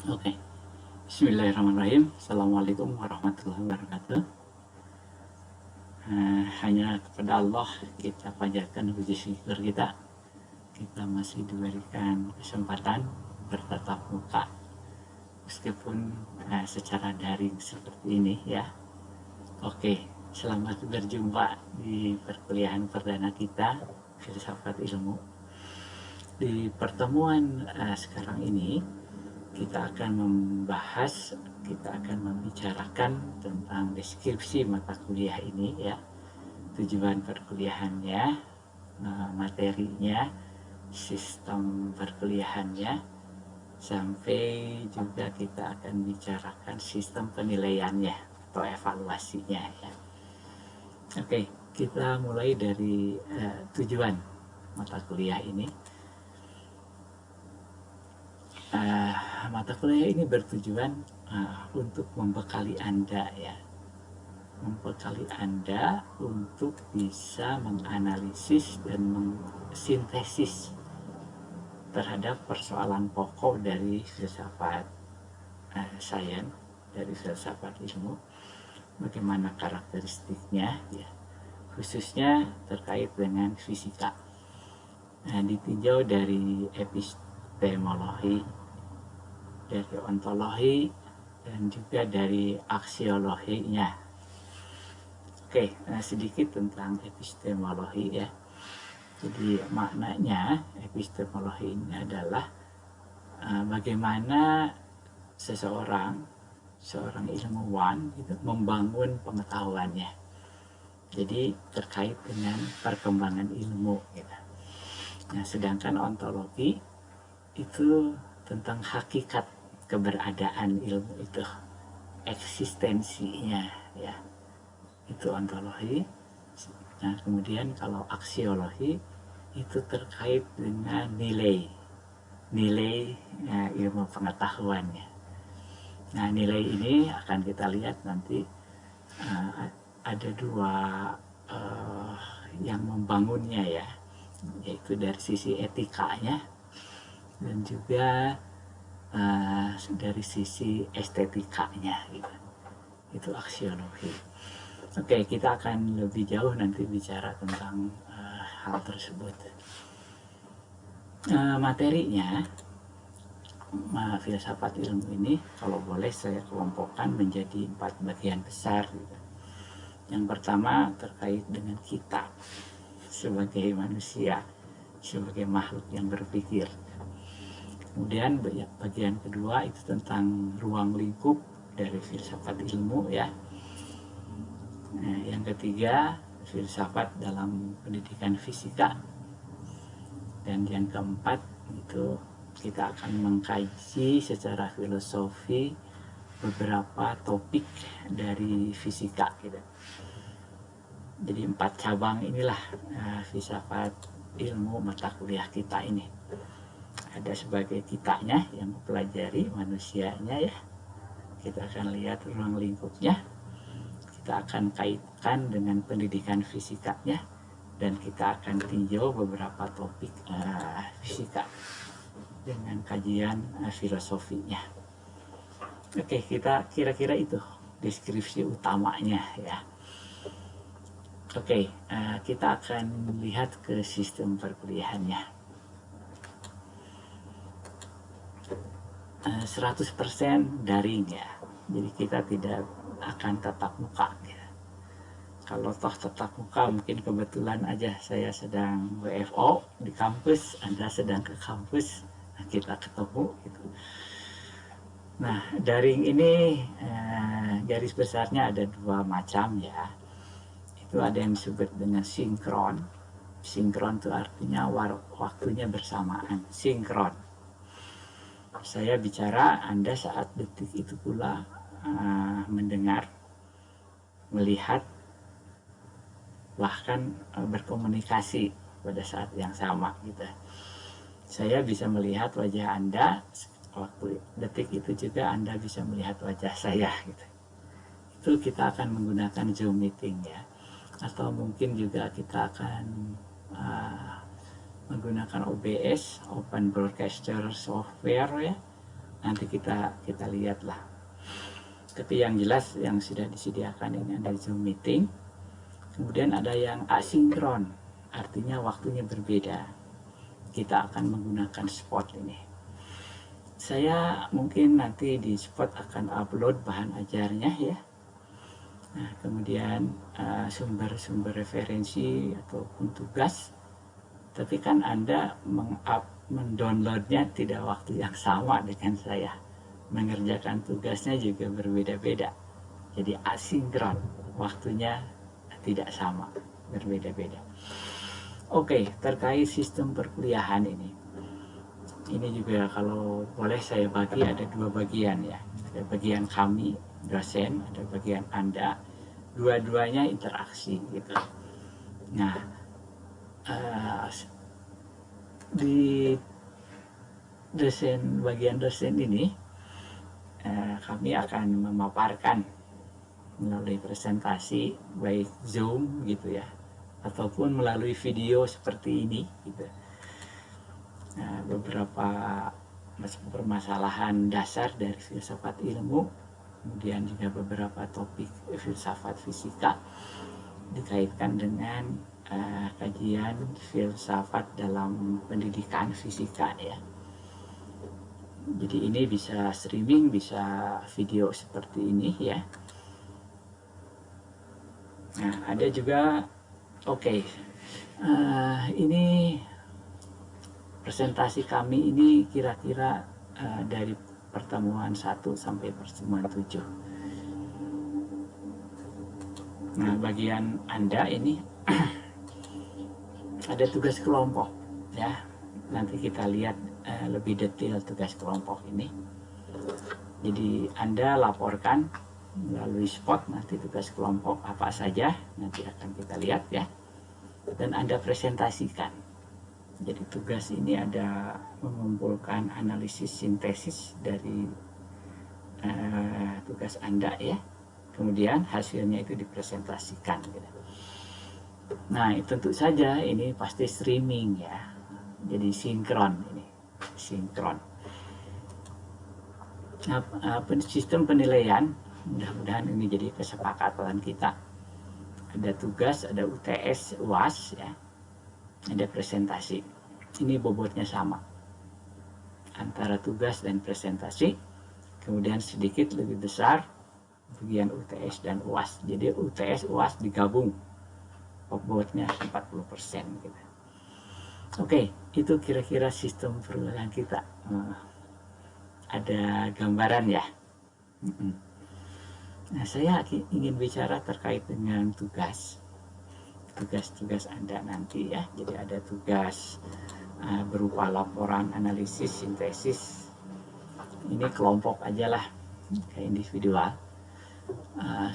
Oke, Bismillahirrahmanirrahim. Assalamualaikum warahmatullahi wabarakatuh. Hanya kepada Allah kita panjatkan puji syukur kita. Kita masih diberikan kesempatan bertatap muka, meskipun secara daring seperti ini ya. Oke, selamat berjumpa di perkuliahan perdana kita, Filsafat Ilmu. Di pertemuan sekarang ini, kita akan membicarakan tentang deskripsi mata kuliah ini ya, tujuan perkuliahannya, materinya, sistem perkuliahannya, sampai juga kita akan bicarakan sistem penilaiannya atau evaluasinya ya. Oke, kita mulai dari tujuan mata kuliah ini. Mata kuliah ini bertujuan untuk membekali Anda ya, membekali Anda untuk bisa menganalisis dan mensintesis terhadap persoalan pokok dari filsafat sains, dari filsafat ilmu, bagaimana karakteristiknya ya, khususnya terkait dengan fisika. Ditinjau dari epistemologi, dari ontologi, dan juga dari aksiologinya. Oke, sedikit tentang epistemologi ya. Jadi maknanya epistemologi ini adalah bagaimana seorang ilmuwan itu membangun pengetahuannya. Jadi terkait dengan perkembangan ilmu gitu. Nah, sedangkan ontologi itu tentang hakikat keberadaan ilmu itu, eksistensinya ya, itu ontologi. Nah, kemudian kalau aksiologi itu terkait dengan nilai ilmu pengetahuannya. Nah, nilai ini akan kita lihat nanti ada dua yang membangunnya ya, yaitu dari sisi etikanya dan juga dari sisi estetikanya gitu. Itu aksiologi. Oke, kita akan lebih jauh nanti bicara tentang hal tersebut. Materinya filsafat ilmu ini kalau boleh saya kelompokkan menjadi 4 bagian besar gitu. Yang pertama terkait dengan kita sebagai manusia, sebagai makhluk yang berpikir. Kemudian bagian kedua itu tentang ruang lingkup dari filsafat ilmu ya. Nah, yang ketiga filsafat dalam pendidikan fisika. Dan yang keempat itu kita akan mengkaji secara filosofi beberapa topik dari fisika gitu. Jadi 4 cabang inilah filsafat ilmu mata kuliah kita ini. Ada sebagai kitanya yang mempelajari manusianya ya, kita akan lihat ruang lingkupnya, kita akan kaitkan dengan pendidikan fisikanya, dan kita akan tinjau beberapa topik fisika dengan kajian filosofinya. Oke, kita kira-kira itu deskripsi utamanya ya. Oke, kita akan lihat ke sistem perkuliahannya. 100% daring ya, jadi kita tidak akan tatap muka ya. Kalau toh tatap muka mungkin kebetulan aja saya sedang WFO di kampus, Anda sedang ke kampus, kita ketemu gitu. Nah, daring ini garis besarnya ada 2 macam ya. Itu ada yang disebut dengan sinkron. Sinkron itu artinya waktunya bersamaan, sinkron. Saya bicara, Anda saat detik itu pula mendengar, melihat, bahkan berkomunikasi pada saat yang sama gitu. Saya bisa melihat wajah Anda, waktu detik itu juga Anda bisa melihat wajah saya gitu. Itu kita akan menggunakan Zoom meeting ya, atau mungkin juga kita akan menggunakan OBS, Open Broadcaster Software ya, nanti kita lihatlah. Tapi yang jelas yang sudah disediakan ini ada Zoom meeting, kemudian ada yang asinkron, artinya waktunya berbeda. Kita akan menggunakan spot ini. Saya mungkin nanti di spot akan upload bahan ajarnya ya. Nah, kemudian sumber-sumber referensi ataupun tugas. Tapi kan Anda mendownloadnya tidak waktu yang sama dengan saya. Mengerjakan tugasnya juga berbeda-beda. Jadi asinkron, waktunya tidak sama, berbeda-beda. Oke, terkait sistem perkuliahan ini. Ini juga kalau boleh saya bagi ada dua bagian ya. Ada bagian kami, dosen, ada bagian Anda. Dua-duanya interaksi gitu. Nah, di bagian dosen ini kami akan memaparkan melalui presentasi baik Zoom gitu ya, ataupun melalui video seperti ini gitu. Beberapa permasalahan dasar dari filsafat ilmu, kemudian juga beberapa topik filsafat fisika dikaitkan dengan kajian filsafat dalam pendidikan fisika ya. Jadi ini bisa streaming, bisa video seperti ini ya. Nah, ada juga ini presentasi kami ini kira-kira dari pertemuan 1 sampai pertemuan 7. Nah, bagian Anda ini ada tugas kelompok ya. Nanti kita lihat lebih detail tugas kelompok ini. Jadi Anda laporkan melalui spot nanti tugas kelompok apa saja nanti akan kita lihat ya. Dan Anda presentasikan. Jadi tugas ini ada mengumpulkan analisis sintesis dari tugas Anda ya. Kemudian hasilnya itu dipresentasikan gitu. Nah, tentu saja ini pasti streaming ya. Jadi sinkron ini, sinkron. Nah, sistem penilaian mudah-mudahan ini jadi kesepakatan kita. Ada tugas, ada UTS, UAS ya. Ada presentasi. Ini bobotnya sama antara tugas dan presentasi. Kemudian sedikit lebih besar bagian UTS dan UAS. Jadi UTS UAS digabung, bobotnya 40% gitu. Oke, itu kira-kira sistem perkuliahan kita. Ada gambaran ya. Nah, saya ingin bicara terkait dengan tugas-tugas Anda nanti ya. Jadi ada tugas berupa laporan, analisis, sintesis. Ini kelompok aja lah, kayak individual.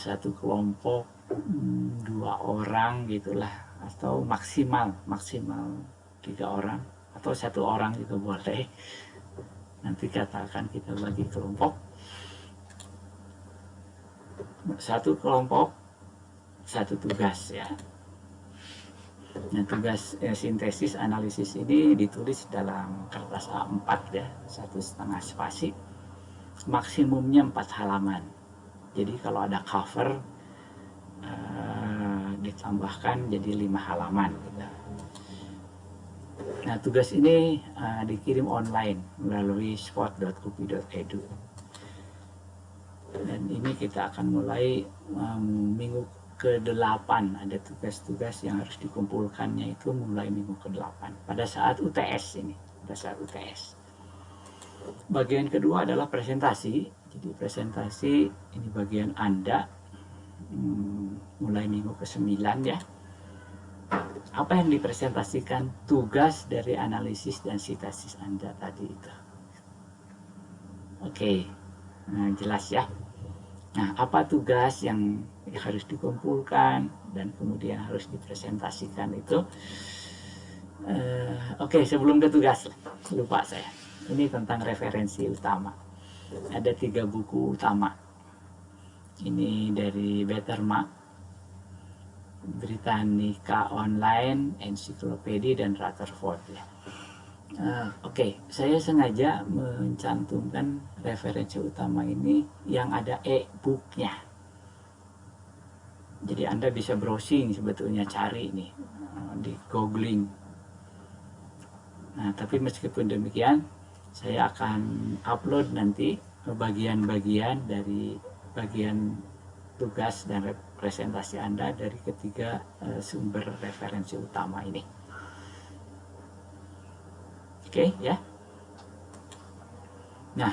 Satu kelompok 2 orang gitulah, atau maksimal 3 orang atau 1 orang juga boleh. Nanti katakan kita bagi kelompok, satu kelompok 1 tugas ya. Nah, tugas sintesis analisis ini ditulis dalam kertas A4 ya, 1,5 spasi, maksimumnya 4 halaman. Jadi kalau ada cover ditambahkan jadi 5 halaman gitu. Nah, tugas ini dikirim online melalui spot.upi.edu. Dan ini kita akan mulai minggu ke-8. Ada tugas-tugas yang harus dikumpulkannya itu mulai minggu ke-8. Pada saat UTS ini, pada saat UTS. Bagian kedua adalah presentasi. Jadi presentasi ini bagian Anda mulai minggu ke-9 ya. Apa yang dipresentasikan? Tugas dari analisis dan sintesis Anda tadi itu. Oke, nah, jelas ya. Nah, apa tugas yang harus dikumpulkan dan kemudian harus dipresentasikan itu? Oke, sebelum ke tugas, lupa saya. Ini tentang referensi utama. Ada 3 buku utama. Ini dari Betterma, Britannica Online, Encyclopedia, dan Rutherford ya. Oke, saya sengaja mencantumkan referensi utama ini yang ada e-booknya. Jadi Anda bisa browsing sebetulnya, cari nih di googling. Nah, tapi meskipun demikian, saya akan upload nanti bagian-bagian dari bagian tugas dan presentasi Anda dari ketiga sumber referensi utama ini. Oke, ya. Nah,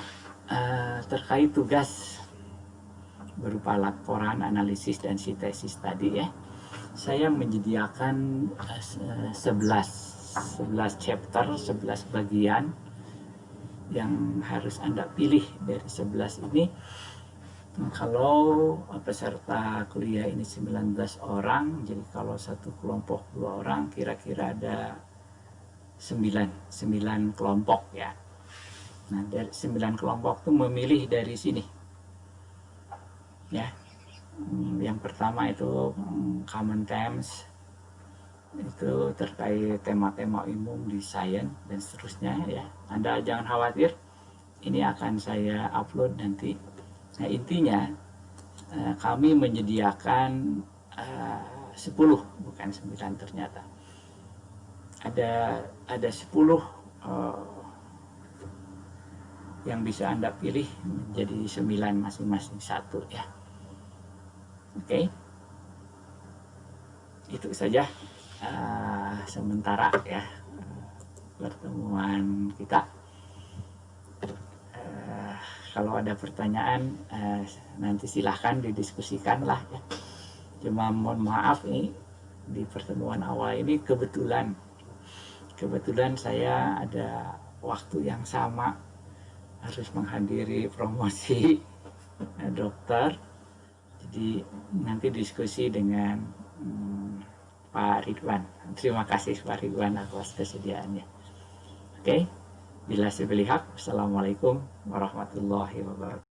terkait tugas berupa laporan, analisis, dan sintesis tadi ya, saya menyediakan 11 chapter, 11 bagian yang harus Anda pilih dari 11 ini. Kalau peserta kuliah ini 19 orang, jadi kalau satu kelompok 2 orang, kira-kira ada 9 kelompok ya. Nah, dari 9 kelompok itu memilih dari sini. Ya. Yang pertama itu common themes, itu terkait tema-tema umum di sains dan seterusnya ya. Anda jangan khawatir, ini akan saya upload nanti. Nah, intinya kami menyediakan 10, bukan 9 ternyata. Ada 10 yang bisa Anda pilih menjadi 9 masing-masing satu ya. Oke. Itu saja sementara ya pertemuan kita. Kalau ada pertanyaan nanti silahkan didiskusikan lah ya. Cuma mohon maaf nih, di pertemuan awal ini kebetulan saya ada waktu yang sama harus menghadiri promosi dokter. Jadi nanti diskusi dengan Pak Ridwan. Terima kasih Pak Ridwan atas kesediaannya. Oke, bila sebelihak, Assalamualaikum warahmatullahi wabarakatuh.